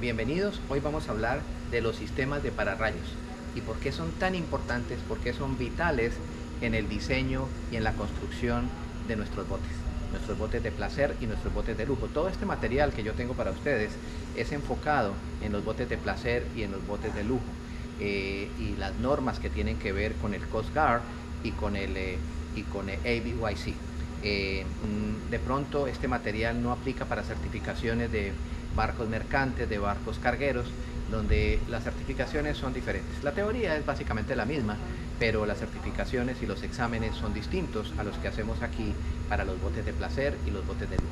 bienvenidos. Hoy vamos a hablar de los sistemas de pararrayos y por qué son tan importantes, por qué son vitales en el diseño y en la construcción de nuestros botes de placer y nuestros botes de lujo. Todo este material que yo tengo para ustedes es enfocado en los botes de placer y en los botes de lujo, y las normas que tienen que ver con el Coast Guard y con el ABYC. De pronto este material no aplica para certificaciones de barcos mercantes, de barcos cargueros, donde las certificaciones son diferentes. La teoría es básicamente la misma, pero las certificaciones y los exámenes son distintos a los que hacemos aquí para los botes de placer y los botes de lujo.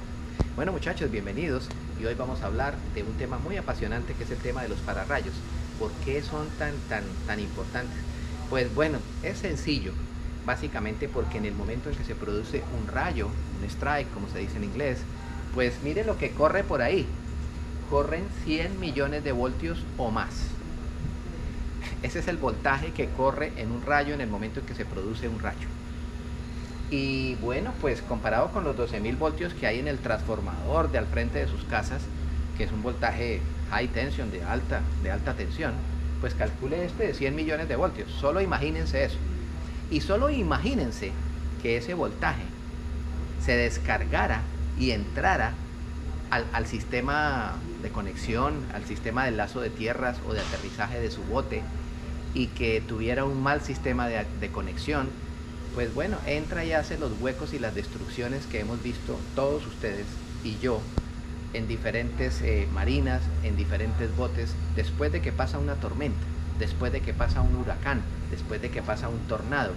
Bueno, muchachos, bienvenidos, y hoy vamos a hablar de un tema muy apasionante, que es el tema de los pararrayos. ¿Por qué son tan importantes? Pues bueno, es sencillo, básicamente porque en el momento en que se produce un rayo, un strike, como se dice en inglés, pues mire lo que corre por ahí. Corren 100 millones de voltios o más. Ese es el voltaje que corre en un rayo en el momento en que se produce un rayo. Y bueno, pues comparado con los 12.000 voltios que hay en el transformador de al frente de sus casas, que es un voltaje high tension, de alta tensión, pues calcule este de 100 millones de voltios. Solo imagínense eso. Y solo imagínense que ese voltaje se descargara y entrara al sistema de conexión, al sistema de lazo de tierras o de aterrizaje de su bote, y que tuviera un mal sistema de conexión. Pues bueno, entra y hace los huecos y las destrucciones que hemos visto todos ustedes y yo en diferentes marinas, en diferentes botes, después de que pasa una tormenta, después de que pasa un huracán, después de que pasa un tornado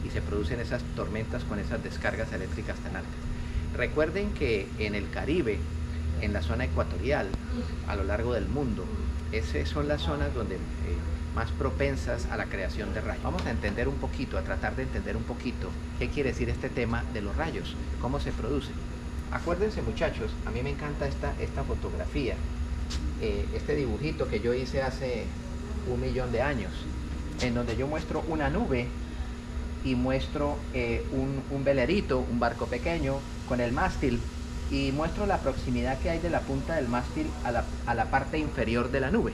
y se producen esas tormentas con esas descargas eléctricas tan altas. Recuerden que en el Caribe, en la zona ecuatorial, a lo largo del mundo, esas son las zonas donde más propensas a la creación de rayos. Vamos a entender un poquito, a tratar de entender un poquito qué quiere decir este tema de los rayos, cómo se producen. Acuérdense, muchachos, a mí me encanta esta fotografía, este dibujito que yo hice hace 1.000.000 de años, en donde yo muestro una nube y muestro un velerito, un barco pequeño con el mástil, y muestro la proximidad que hay de la punta del mástil a la parte inferior de la nube.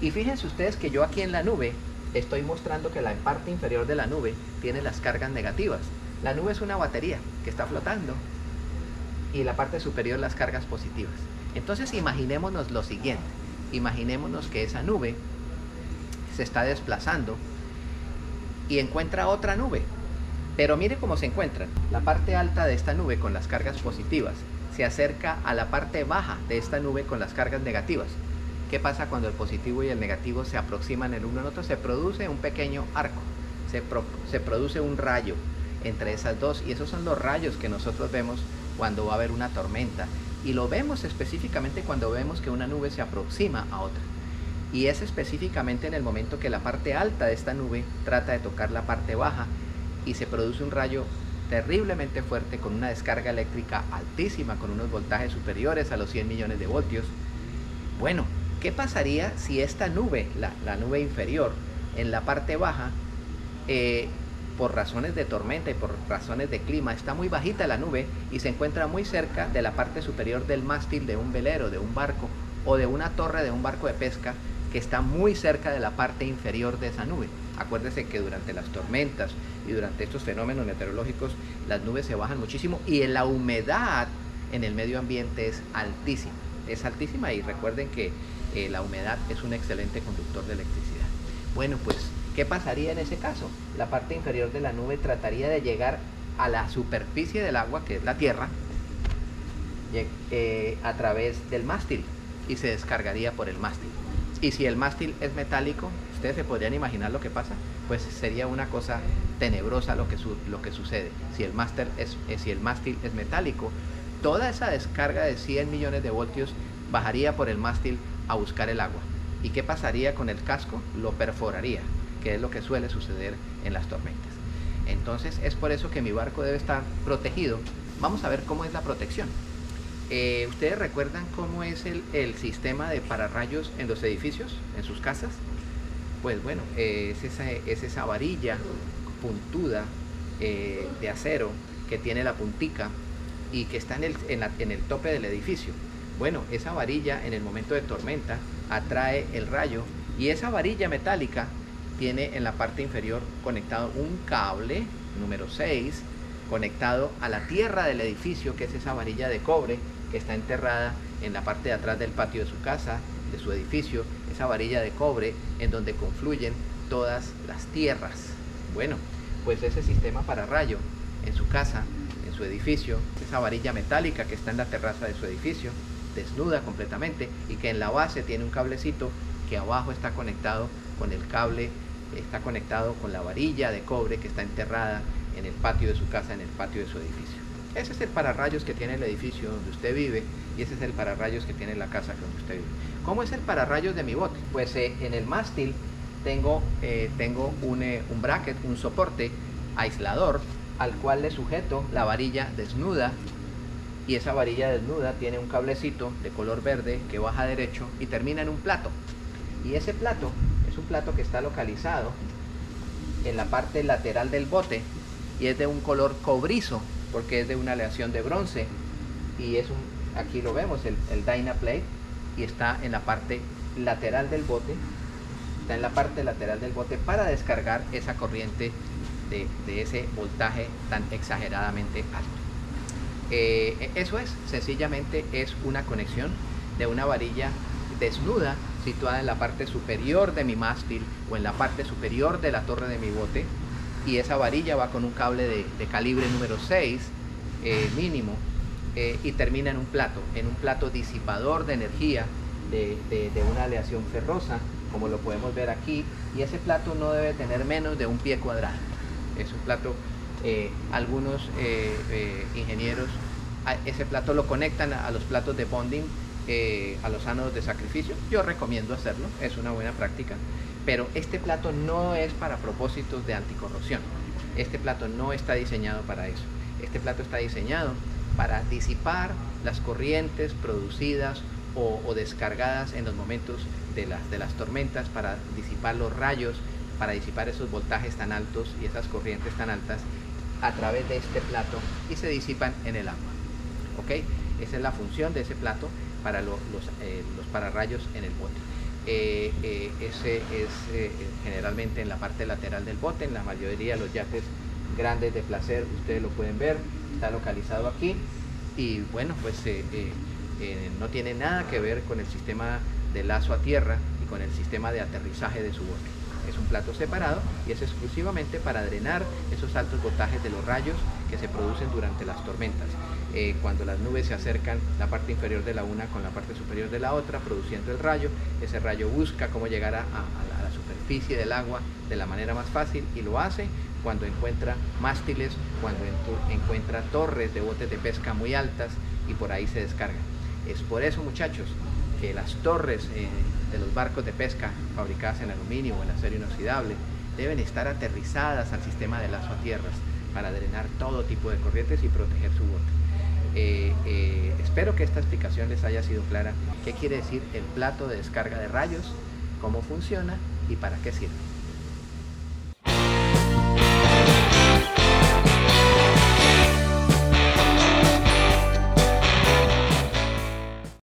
Y fíjense ustedes que yo aquí en la nube estoy mostrando que la parte inferior de la nube tiene las cargas negativas. La nube es una batería que está flotando y la parte superior las cargas positivas. Entonces imaginémonos lo siguiente, imaginémonos que esa nube se está desplazando y encuentra otra nube. Pero mire cómo se encuentran. La parte alta de esta nube con las cargas positivas se acerca a la parte baja de esta nube con las cargas negativas. ¿Qué pasa cuando el positivo y el negativo se aproximan el uno al otro? Se produce un pequeño arco, se produce un rayo entre esas dos, y esos son los rayos que nosotros vemos cuando va a haber una tormenta, y lo vemos específicamente cuando vemos que una nube se aproxima a otra. Y es específicamente en el momento que la parte alta de esta nube trata de tocar la parte baja y se produce un rayo terriblemente fuerte con una descarga eléctrica altísima, con unos voltajes superiores a los 100 millones de voltios. Bueno, ¿qué pasaría si esta nube, la nube inferior, en la parte baja, por razones de tormenta y por razones de clima, está muy bajita la nube y se encuentra muy cerca de la parte superior del mástil de un velero, de un barco, o de una torre de un barco de pesca que está muy cerca de la parte inferior de esa nube? Acuérdense que durante las tormentas y durante estos fenómenos meteorológicos las nubes se bajan muchísimo y la humedad en el medio ambiente es altísima, y recuerden que la humedad es un excelente conductor de electricidad. Bueno, pues ¿qué pasaría en ese caso? La parte inferior de la nube trataría de llegar a la superficie del agua, que es la tierra, a través del mástil, y se descargaría por el mástil. Y si el mástil es metálico, ustedes se podrían imaginar lo que pasa. Pues sería una cosa tenebrosa lo que sucede. Si el mástil es metálico, toda esa descarga de 100 millones de voltios bajaría por el mástil a buscar el agua. ¿Y qué pasaría con el casco? Lo perforaría, que es lo que suele suceder en las tormentas. Entonces es por eso que mi barco debe estar protegido. Vamos a ver cómo es la protección. ¿Ustedes recuerdan cómo es el sistema de pararrayos en los edificios, en sus casas? Pues bueno, es esa varilla puntuda de acero que tiene la puntica y que está en el tope del edificio. Bueno, esa varilla en el momento de tormenta atrae el rayo y esa varilla metálica tiene en la parte inferior conectado un cable número 6 conectado a la tierra del edificio, que es esa varilla de cobre que está enterrada en la parte de atrás del patio de su casa, de su edificio, esa varilla de cobre en donde confluyen todas las tierras. Bueno, pues ese sistema para rayo en su casa, en su edificio, esa varilla metálica que está en la terraza de su edificio, desnuda completamente, y que en la base tiene un cablecito que abajo está conectado con el cable, está conectado con la varilla de cobre que está enterrada en el patio de su casa, en el patio de su edificio. Ese es el pararrayos que tiene el edificio donde usted vive, y ese es el pararrayos que tiene la casa donde usted vive. ¿Cómo es el pararrayos de mi bote? Pues en el mástil tengo un bracket, un soporte aislador, al cual le sujeto la varilla desnuda, y esa varilla desnuda tiene un cablecito de color verde que baja derecho y termina en un plato. Y ese plato es un plato que está localizado en la parte lateral del bote y es de un color cobrizo porque es de una aleación de bronce, y aquí lo vemos, el Dynaplate, y está en la parte lateral del bote, para descargar esa corriente de ese voltaje tan exageradamente alto. Eso es, sencillamente es una conexión de una varilla desnuda situada en la parte superior de mi mástil o en la parte superior de la torre de mi bote, y esa varilla va con un cable de calibre número 6 mínimo, y termina en un plato disipador de energía de una aleación ferrosa, como lo podemos ver aquí, y ese plato no debe tener menos de un pie cuadrado. Es un plato, algunos ingenieros ese plato lo conectan a los platos de bonding, a los ánodos de sacrificio. Yo recomiendo hacerlo, es una buena práctica, pero este plato no es para propósitos de anticorrosión. Este plato no está diseñado para eso. Este plato está diseñado para disipar las corrientes producidas o descargadas en los momentos de las tormentas, para disipar los rayos, para disipar esos voltajes tan altos y esas corrientes tan altas a través de este plato, y se disipan en el agua. ¿Ok? Esa es la función de ese plato para los pararrayos en el bote. Ese es generalmente en la parte lateral del bote. En la mayoría de los yates grandes de placer, ustedes lo pueden ver, está localizado aquí, y bueno, pues no tiene nada que ver con el sistema de lazo a tierra y con el sistema de aterrizaje de su bote. Es un plato separado y es exclusivamente para drenar esos altos voltajes de los rayos que se producen durante las tormentas. Cuando las nubes se acercan la parte inferior de la una con la parte superior de la otra, produciendo el rayo, ese rayo busca cómo llegar a la superficie del agua de la manera más fácil, y lo hace cuando encuentra mástiles, cuando encuentra torres de botes de pesca muy altas, y por ahí se descarga. Es por eso, muchachos, que las torres de los barcos de pesca fabricadas en aluminio o en acero inoxidable deben estar aterrizadas al sistema de lazo a tierras para drenar todo tipo de corrientes y proteger su bote. Espero que esta explicación les haya sido clara. ¿Qué quiere decir el plato de descarga de rayos? ¿Cómo funciona? ¿Y para qué sirve?